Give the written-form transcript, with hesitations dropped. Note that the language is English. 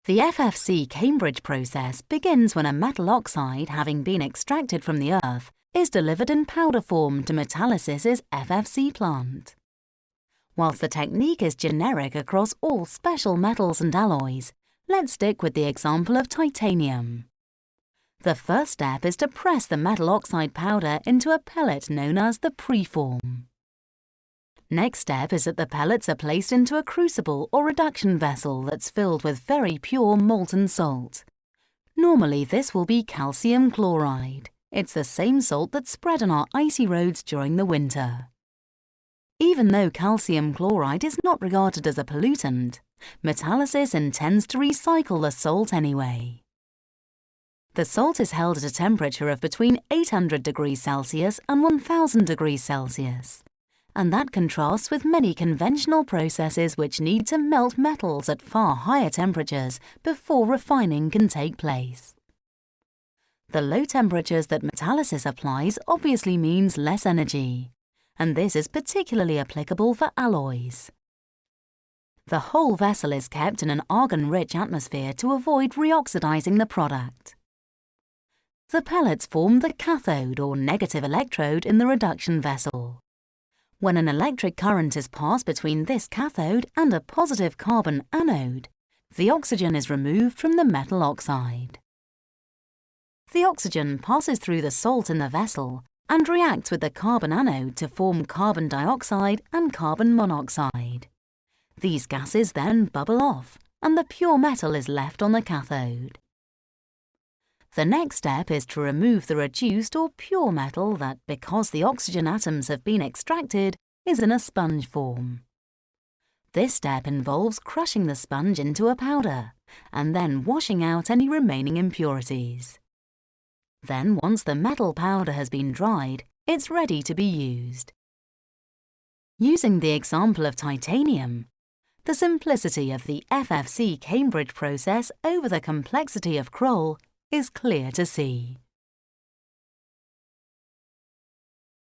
The FFC Cambridge process begins when a metal oxide, having been extracted from the earth, is delivered in powder form to Metalysis's FFC plant. Whilst the technique is generic across all special metals and alloys, let's stick with the example of titanium. The first step is to press the metal oxide powder into a pellet known as the preform. Next step is that the pellets are placed into a crucible or reduction vessel that's filled with very pure molten salt. Normally this will be calcium chloride. It's the same salt that's spread on our icy roads during the winter. Even though calcium chloride is not regarded as a pollutant, Metalysis intends to recycle the salt anyway. The salt is held at a temperature of between 800 degrees Celsius and 1000 degrees Celsius. And that contrasts with many conventional processes which need to melt metals at far higher temperatures before refining can take place. The low temperatures that Metalysis applies obviously means less energy, and this is particularly applicable for alloys. The whole vessel is kept in an argon-rich atmosphere to avoid reoxidizing the product. The pellets form the cathode or negative electrode in the reduction vessel. When an electric current is passed between this cathode and a positive carbon anode, the oxygen is removed from the metal oxide. The oxygen passes through the salt in the vessel and reacts with the carbon anode to form carbon dioxide and carbon monoxide. These gases then bubble off, and the pure metal is left on the cathode. The next step is to remove the reduced or pure metal that, because the oxygen atoms have been extracted, is in a sponge form. This step involves crushing the sponge into a powder and then washing out any remaining impurities. Then, once the metal powder has been dried, it's ready to be used. Using the example of titanium, the simplicity of the FFC Cambridge process over the complexity of Kroll is clear to see.